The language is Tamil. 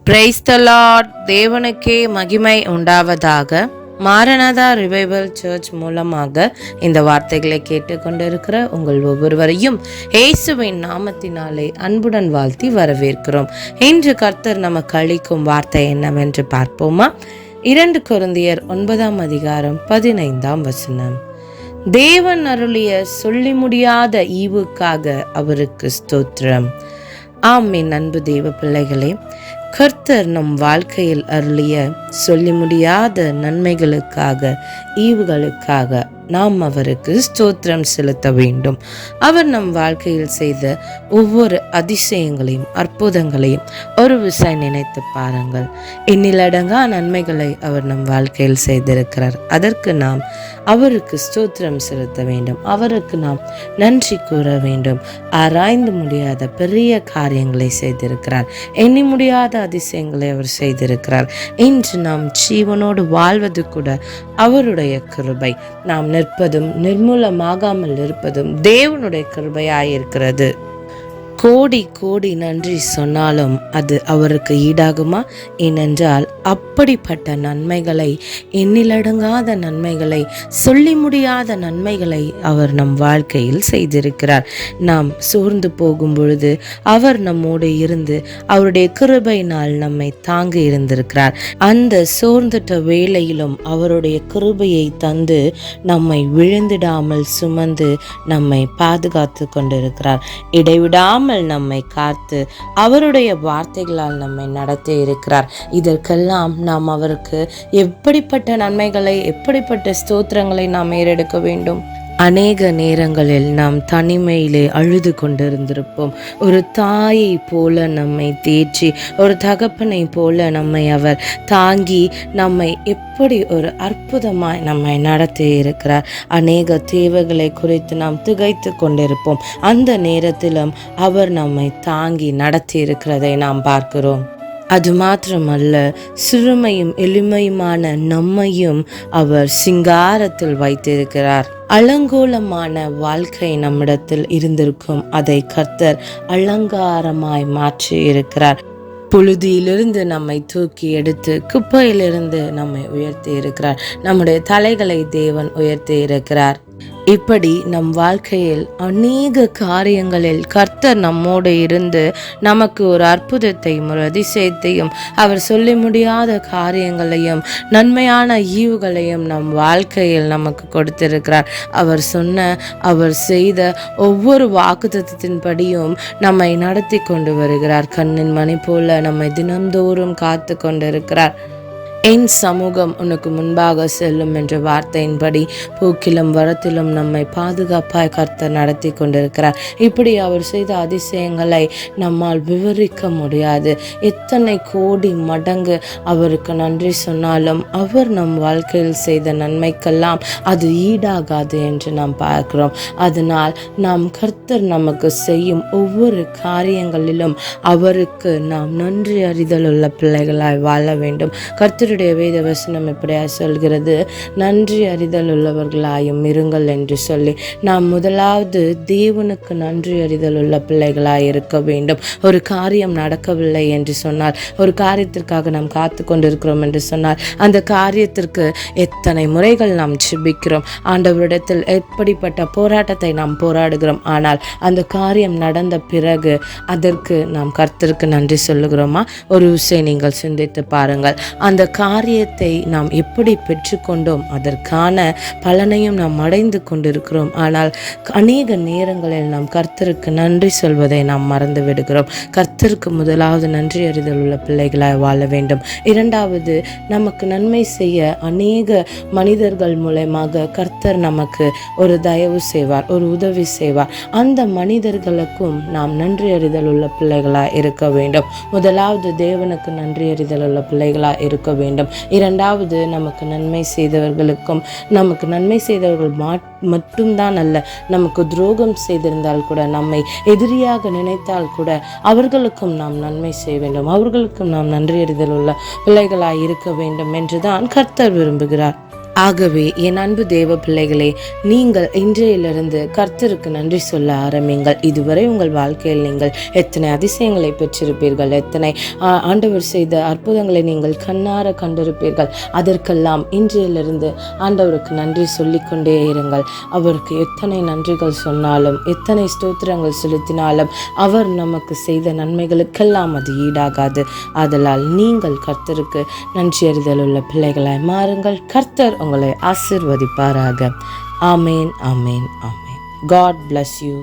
Praise the Lord. தேவனுக்கே மகிமை உண்டாவதாக. மாரநாதா ரிவைவல் சர்ச் மூலமாக இந்த வார்த்தைகளை கேட்டுக்கொண்டிருக்கிற உங்கள் ஒவ்வொருவரையும் இயேசுவின் நாமத்தினாலே அன்புடன் வாழ்த்தி வரவேற்கிறோம். இன்று கர்த்தர் நமக்கு அளிக்கும் வார்த்தை என்னவென்று பார்ப்போமா? 2 கொரிந்தியர் 9ஆம் அதிகாரம் 15ஆம் வசனம். தேவன் அருளிய சொல்லி முடியாத ஈவுக்காக அவருக்கு ஸ்தோத்திரம். ஆமென். அன்பு தேவ பிள்ளைகளே, கர்த்தர் நம் வாழ்க்கையில் அருளிய சொல்லி முடியாத நன்மைகளுக்காக, ஈவுகளுக்காக நாம் அவருக்கு ஸ்தோத்திரம் செலுத்த வேண்டும். அவர் நம் வாழ்க்கையில் செய்த ஒவ்வொரு அதிசயங்களையும் அற்புதங்களையும் ஒரு விசை நினைத்து பாருங்கள். எண்ணிலடங்கா நன்மைகளை அவர் நம் வாழ்க்கையில் செய்திருக்கிறார். அதற்கு நாம் அவருக்கு ஸ்தோத்திரம் செலுத்த வேண்டும். அவருக்கு நாம் நன்றி கூற வேண்டும். ஆராய்ந்து முடியாத பெரிய காரியங்களை செய்திருக்கிறார். எண்ணி முடியாத அதிசயங்களை அவர் செய்திருக்கிறார். இன்று நாம் ஜீவனோடு வாழ்வது கூட அவருடைய கிருபை. நாம் நிற்பதும் நிர்மூலமாகாமல் இருப்பதும் தேவனுடைய கிருபையாயிருக்கிறது. கோடி கோடி நன்றி சொன்னாலும் அது அவருக்கு ஈடாகுமா? ஏனென்றால் அப்படிப்பட்ட நன்மைகளை, எண்ணிலடங்காத நன்மைகளை, சொல்லி முடியாத நன்மைகளை அவர் நம் வாழ்க்கையில் செய்திருக்கிறார். நாம் சோர்ந்து போகும் பொழுது அவர் நம்மோடு இருந்து அவருடைய கிருபையினால் நம்மை தாங்கி இருந்திருக்கிறார். அந்த சோர்ந்துட்ட வேளையிலும் அவருடைய கிருபையை தந்து நம்மை விழுந்திடாமல் சுமந்து நம்மை பாதுகாத்து கொண்டிருக்கிறார். இடைவிடாமல் நம்மை காத்து அவருடைய வார்த்தைகளால் நம்மை நடத்தி இருக்கிறார். இதற்கெல்லாம் நாம் அவருக்கு எப்படிப்பட்ட நன்மைகளை, எப்படிப்பட்ட ஸ்தோத்திரங்களை நாம் ஏறெடுக்க வேண்டும்? அநேக நேரங்களில் நாம் தனிமையிலே அழுது கொண்டிருந்திருப்போம். ஒரு தாயை போல நம்மை தேற்றி, ஒரு தகப்பனை போல நம்மை அவர் தாங்கி, நம்மை எப்படி ஒரு அற்புதமாய் நம்மை நடத்தி இருக்கிறார். அநேக தேவைகளை குறித்து நாம் திகைத்து கொண்டிருப்போம். அந்த நேரத்திலும் அவர் நம்மை தாங்கி நடத்தி இருக்கிறதை நாம் பார்க்கிறோம். அது மாத்திரமல்ல, சிறுமையும் எளிமையுமான நம்மையும் அவர் சிங்காரத்தில் வைத்திருக்கிறார். அலங்கோலமான வாழ்க்கை நம்மிடத்தில் இருந்திருக்கும். அதை கர்த்தர் அலங்காரமாய் மாற்றி இருக்கிறார். புழுதியிலிருந்து நம்மை தூக்கி எடுத்து குப்பையிலிருந்து நம்மை உயர்த்தி இருக்கிறார். நம்முடைய தலைகளை தேவன் உயர்த்தி இருக்கிறார். இப்படி நம் வாழ்க்கையில் அநேக காரியங்களில் கர்த்தர் நம்மோடு இருந்து நமக்கு ஒரு அற்புதத்தையும் ஒரு அதிசயத்தையும், அவர் சொல்லி முடியாத காரியங்களையும் நன்மையான ஈவுகளையும் நம் வாழ்க்கையில் நமக்கு கொடுத்திருக்கிறார். அவர் செய்த ஒவ்வொரு வாக்குத்தத்தத்தின்படியும் நம்மை நடத்தி கொண்டு வருகிறார். கண்ணின் மணி போல நம்மை தினந்தோறும் காத்து கொண்டிருக்கிறார். என் சமூகம் உனக்கு முன்பாக செல்லும் என்ற வார்த்தையின்படி போக்கிலும் வரத்திலும் நம்மை பாதுகாப்பாய் கர்த்தர் நடத்தி கொண்டிருக்கிறார். இப்படி அவர் செய்த அதிசயங்களை நம்மால் விவரிக்க முடியாது. எத்தனை கோடி மடங்கு அவருக்கு நன்றி சொன்னாலும் அவர் நம் வாழ்க்கையில் செய்த நன்மைக்கெல்லாம் அது ஈடாகாது என்று நாம் பார்க்கிறோம். அதனால் நாம் கர்த்தர் நமக்கு செய்யும் ஒவ்வொரு காரியங்களிலும் அவருக்கு நாம் நன்றி அறிதல் உள்ள பிள்ளைகளாய் வாழ வேண்டும். கர்த்தர் வேத வசனம் இப்படியா சொல்கிறது, நன்றி அறிதல் உள்ளவர்களாயும் இருங்கள் என்று சொல்லி நாம் முதலாவது தேவனுக்கு நன்றி அறிதல் உள்ள பிள்ளைகளாய் இருக்க வேண்டும். ஒரு காரியம் நடக்கவில்லை என்று சொன்னால், ஒரு காரியத்திற்காக நாம் காத்து கொண்டிருக்கிறோம் என்று சொன்னால், அந்த காரியத்திற்கு எத்தனை முறைகள் நாம் ஜெபிக்கிறோம், ஆண்டவரிடத்தில் எப்படிப்பட்ட போராட்டத்தை நாம் போராடுகிறோம். ஆனால் அந்த காரியம் நடந்த பிறகு அதற்கு நாம் கர்த்தருக்கு நன்றி சொல்லுகிறோமா? ஒரு விஷயம் நீங்கள் சிந்தித்து பாருங்கள். அந்த காரியத்தை நாம் எப்படி பெற்றுக்கொண்டோம், அதற்கான பலனையும் நாம் அடைந்து கொண்டிருக்கிறோம். ஆனால் அநேக நேரங்களில் நாம் கர்த்தருக்கு நன்றி சொல்வதை நாம் மறந்து விடுகிறோம். கர்த்தருக்கு முதலாவது நன்றி அறிதல் உள்ள பிள்ளைகளாய் வாழ வேண்டும். இரண்டாவது, நமக்கு நன்மை செய்ய அநேக மனிதர்கள் மூலமாக கர்த்தர் நமக்கு ஒரு தயவு செய்வார், ஒரு உதவி செய்வார். அந்த மனிதர்களுக்கும் நாம் நன்றி அறிதல் உள்ள பிள்ளைகளாய் இருக்க வேண்டும். முதலாவது தேவனுக்கு நன்றி அறிதல் உள்ள பிள்ளைகளாய் இருக்க வேண்டும். இரண்டாவது, நமக்கு நன்மை செய்தவர்களுக்கும், நமக்கு நன்மை செய்தவர்கள் மட்டும்தான் அல்ல, நமக்கு துரோகம் செய்திருந்தால் கூட, நம்மை எதிரியாக நினைத்தால் கூட அவர்களுக்கும் நாம் நன்மை செய்ய வேண்டும். அவர்களுக்கும் நாம் நன்றி அறிதல் உள்ள பிள்ளைகளாய் இருக்க வேண்டும் என்றுதான் கர்த்தர் விரும்புகிறார். ஆகவே என் அன்பு தேவ பிள்ளைகளே, நீங்கள் இன்றையிலிருந்து கர்த்தருக்கு நன்றி சொல்ல ஆரம்பிங்கள். இதுவரை உங்கள் வாழ்க்கையில் நீங்கள் எத்தனை அதிசயங்களை பெற்றிருப்பீர்கள், எத்தனை ஆண்டவர் செய்த அற்புதங்களை நீங்கள் கண்ணார கண்டிருப்பீர்கள். அதற்கெல்லாம் இன்றையிலிருந்து ஆண்டவருக்கு நன்றி சொல்லிக்கொண்டே இருங்கள். அவருக்கு எத்தனை நன்றிகள் சொன்னாலும், எத்தனை ஸ்தோத்திரங்கள் செலுத்தினாலும் அவர் நமக்கு செய்த நன்மைகளுக்கெல்லாம் அது ஈடாகாது. ஆதலால் நீங்கள் கர்த்தருக்கு நன்றியறிதல் உள்ள பிள்ளைகளாய் மாறுங்கள். கர்த்தர் உங்களை ஆசீர்வதிப்பாராக. ஆமேன், ஆமேன், ஆமேன். God bless you.